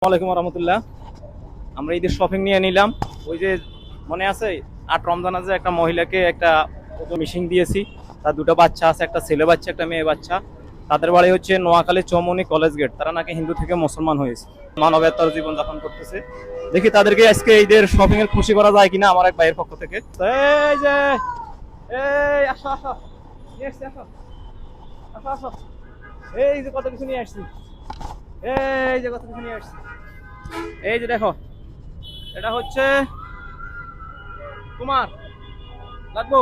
ওয়ালাইকুম রহমতুল্লাহ। আমরা ঈদের শপিং নিয়ে নিলাম। ওই যে মনে আছে ৮ রমজান আছে, একটা মহিলাকে একটা মিশিং দিয়েছি। তার দুটো বাচ্চা আছে, একটা ছেলে বাচ্চা একটা মেয়ে বাচ্চা। তাদের বাড়ি হচ্ছে নোয়াখালী চৌমনি কলেজ গেট। তারা নাকি হিন্দু থেকে মুসলমান হয়েছে, মানবেতর জীবনযাপন করতেছে। দেখি তাদেরকে আজকে ঈদের শপিং এর খুশি করা যায় কিনা আমার এক ভাইয়ের পক্ষ থেকে। এই যে এই আসো আসো, নিয়ে আসছি, আসো আসো আসো। এই যে কত কিছু নিয়ে আসছি, এই যে কত কিছু নিয়ে আসছি। এই যে দেখো, এটা হচ্ছে তোমার লাগবো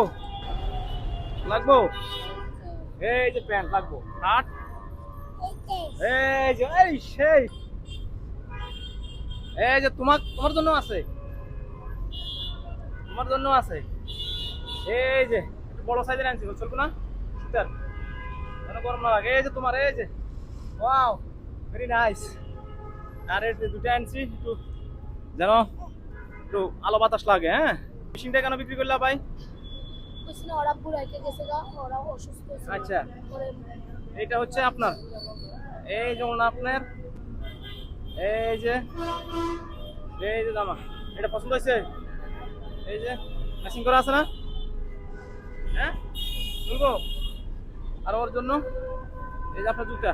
লাগবো। এই যে প্যান্ট লাগবো, শার্ট, এই যে এই সেই, এই যে তোমার তোমার জন্য আছে, তোমার জন্য আছে। এই যে একটু বড় সাইজের আনছি, চলবো না শীতের, যেন গরম না লাগে। এই যে তোমার, এই যে ওয়াও, ভেরি নাইস। আর এই যে দুটো আনছি, একটু যেন একটু আলো বাতাস লাগে। হ্যাঁ, মেশিনটা কেন বিক্রি করলা ভাই? আচ্ছা, এইটা হচ্ছে আপনার, এই যেমন আপনার, এই যে এই যে জামা, এটা পছন্দ হয়েছে? এই যে ম্যাচিং করা আছে না? হ্যাঁ বলবো। আর ওর জন্য এই যে আপনার জুতা,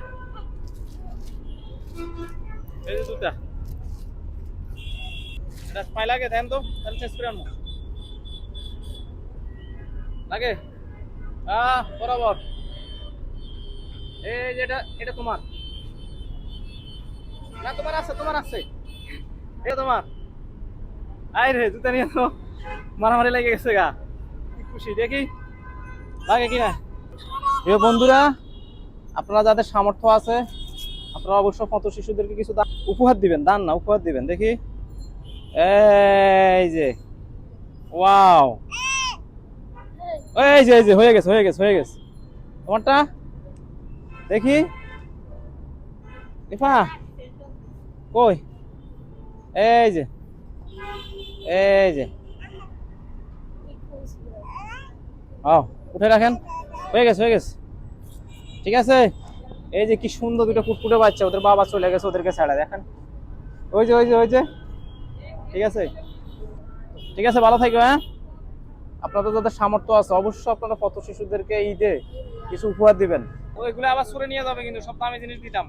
এই যে জুতা, এটা পায়ে লাগে দেন তো, তাহলে চেঞ্জ করে আনবো। লাগে বরাবর। এই যে এটা, এটা তোমার না? তোমার আছে, তোমার আছে, এটা তোমার। আই রে, জুতা নিয়ে তো মারামারি লেগে গেছে গা। কি খুশি, দেখি লাগে কিনা। প্রিয় বন্ধুরা, আপনারা যাদের সামর্থ্য আছে, আপনারা অবশ্য পথ শিশুদেরকে কিছু উপহার দিবেন, দান না উপহার দিবেন। দেখি, এই যে ওয়াও, এই যে এই যে হয়ে গেছে হয়ে গেছে হয়ে গেছে তোমারটা। দেখি ইফা কই, এই যে এই যে উঠে রাখেন, হয়ে গেছে হয়ে গেছে, ঠিক আছে। এই যে কি সুন্দর দুটো কুটকুটে বাচ্চা, ওদের বাবা চলে গেছে, ওদেরকে ছাড়া দেখেন। ওই যে ওই যে ওই যে, ঠিক আছে ঠিক আছে, ভালো থাকবে। হ্যাঁ, আপনাদের যাদের সামর্থ্য আছে অবশ্যই আপনারা পথ শিশুদেরকে ঈদে কিছু উপহার দিবেন। ওইগুলো আবার সরে নিয়ে যাবে, কিন্তু সব দামি জিনিস দিতাম,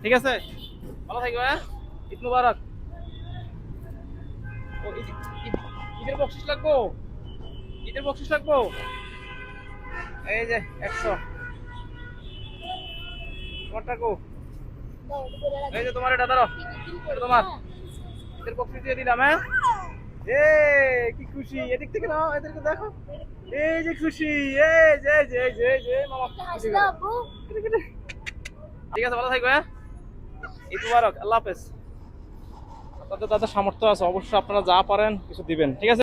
ঠিক আছে। ভালো থাকবে। হ্যাঁ, ঈদ মুবারক। ঈদের বকশিস লাগবো, ঈদের বকশিস লাগবো। এই যে 100, তোমারটা কো, এই যে তোমার, এটা ধরো, এটা তোমার। ঈদের বকশিস দিয়ে দিলাম। হ্যাঁ, এ কি খুশি, এদিক থেকে নাও, এদেরকে দেখো, এই যে খুশি, এই যে এই যে এই যে এই যে মামা খুশি করে। ঠিক আছে, ভালো থাকবে। হ্যাঁ, ঈদ মুবারক, আল্লাহ হাফেজ। আপনাদের যাদের সামর্থ্য আছে অবশ্যই আপনারা যা পারেন কিছু দিবেন, ঠিক আছে।